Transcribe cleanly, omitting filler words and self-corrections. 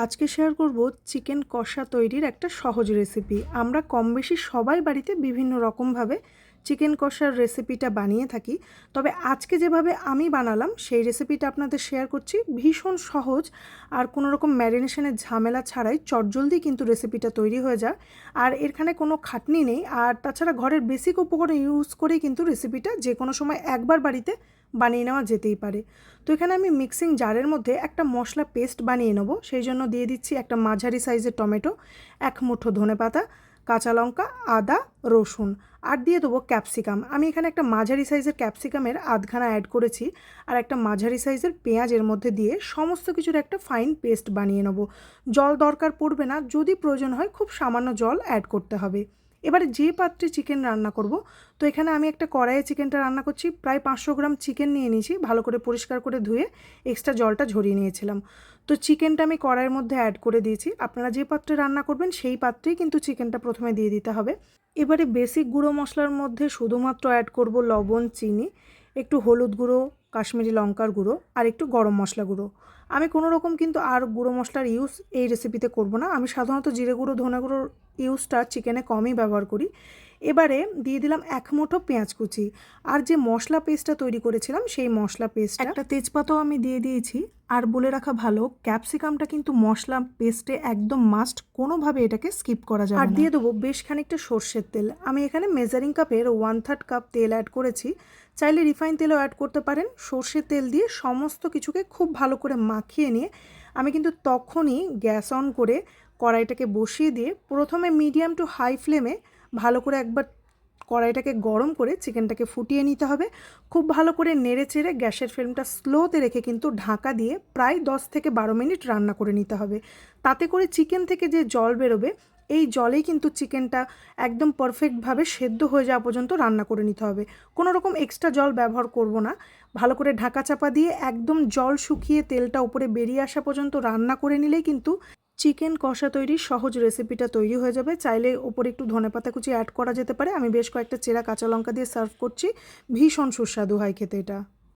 আজকে শেয়ার করব চিকেন কষা তৈরির একটা সহজ রেসিপি। আমরা কম বেশি সবাই বাড়িতে বিভিন্ন রকমভাবে চিকেন কষার রেসিপিটা বানিয়ে থাকি, তবে আজকে যেভাবে আমি বানালাম সেই রেসিপিটা আপনাদের শেয়ার করছি। ভীষণ সহজ আর কোনো রকম ম্যারিনেশনের ঝামেলা ছাড়াই চটজলদি কিন্তু রেসিপিটা তৈরি হয়ে যায়। আর এখানে কোনো খাটনি নেই, আর তাছাড়া ঘরের বেসিক উপকরণ ইউজ করেই কিন্তু রেসিপিটা যে কোনো সময় একবার বাড়িতে বানিয়ে নেওয়া যেতেই পারে। তো এখানে আমি মিক্সিং জারের মধ্যে একটা মশলা পেস্ট বানিয়ে নেব। সেই জন্য দিয়ে দিচ্ছি একটা মাঝারি সাইজের টমেটো, এক মুঠো ধনেপাতা, কাঁচা লঙ্কা, আদা, রসুন, আর দিয়ে দেবো ক্যাপসিকাম। আমি এখানে একটা মাঝারি সাইজের ক্যাপসিকামের আধখানা অ্যাড করেছি, আর একটা মাঝারি সাইজের পেঁয়াজ এর মধ্যে দিয়ে সমস্ত কিছুর একটা ফাইন পেস্ট বানিয়ে নেব। জল দরকার পড়বে না, যদি প্রয়োজন হয় খুব সামান্য জল অ্যাড করতে হবে। এবারে যে পাত্রে চিকেন রান্না করব, তো এখানে আমি একটা কড়াইয়ে চিকেনটা রান্না করছি। প্রায় 500 গ্রাম চিকেন নিয়ে নিয়েছি, ভালো করে পরিষ্কার করে ধুয়ে এক্সট্রা জলটা ঝরিয়ে নিয়েছিলাম। তো চিকেনটা আমি কড়াইয়ের মধ্যে অ্যাড করে দিয়েছি। আপনারা যে পাত্রে রান্না করবেন সেই পাত্রেই কিন্তু চিকেনটা প্রথমে দিয়ে দিতে হবে। এবারে বেসিক গুঁড়ো মশলার মধ্যে শুধুমাত্র অ্যাড করব লবণ, চিনি, একটু হলুদ গুঁড়ো, কাশ্মীরি লঙ্কার গুঁড়ো, আর একটু গরম মশলা গুঁড়ো। আমি কোনো রকম কিন্তু আর গুঁড়ো মশলার ইউজ এই রেসিপিতে করব না। আমি সাধারণত জিরে গুঁড়ো, ধনে গুঁড়োর ইউজটা চিকেনে কমই ব্যবহার করি। এবারে দিয়ে দিলাম এক মুঠো পেঁয়াজ কুচি, আর যে মশলা পেস্টটা তৈরি করেছিলাম সেই মশলা পেস্ট, একটা তেজপাতাও আমি দিয়ে দিয়েছি। আর বলে রাখা ভালো, ক্যাপসিকামটা কিন্তু মশলা পেস্টে একদম মাস্ট, কোনোভাবে এটাকে স্কিপ করা যাবে না। আর দিয়ে দেবো বেশ খানিকটা সর্ষের তেল। আমি এখানে মেজারিং কাপের 1/3 কাপ তেল অ্যাড করেছি, চাইলে রিফাইন তেলও অ্যাড করতে পারেন। সর্ষের তেল দিয়ে সমস্ত কিছুকে খুব ভালো করে মাখিয়ে নিয়ে আমি কিন্তু তখনই গ্যাস অন করে কড়াইটাকে বসিয়ে দিয়ে প্রথমে মিডিয়াম টু হাই ফ্লেমে ভালো করে একবার কড়াইটাকে গরম করে চিকেনটাকে ফুটিয়ে নিতে হবে। খুব ভালো করে নেড়ে চেড়ে গ্যাসের ফ্লেমটা স্লোতে রেখে কিন্তু ঢাকা দিয়ে প্রায় 10 থেকে 12 মিনিট রান্না করে নিতে হবে। তাতে করে চিকেন থেকে যে জল বেরোবে, এই জলেই কিন্তু চিকেনটা একদম পারফেক্টভাবে সেদ্ধ হয়ে যাওয়া পর্যন্ত রান্না করে নিতে হবে। কোনো রকম এক্সট্রা জল ব্যবহার করব না। ভালো করে ঢাকা চাপা দিয়ে একদম জল শুকিয়ে তেলটা উপরে বেরিয়ে আসা পর্যন্ত রান্না করে নিলেই কিন্তু চিকেন কষা তৈরির সহজ রেসিপিটা তৈরি হয়ে যাবে। চাইলে ওপরে একটু ধনেপাতা কুচি অ্যাড করা যেতে পারে। আমি বেশ কয়েকটা চেরা কাঁচা লঙ্কা দিয়ে সার্ভ করছি। ভীষণ সুস্বাদু হয় খেতে এটা।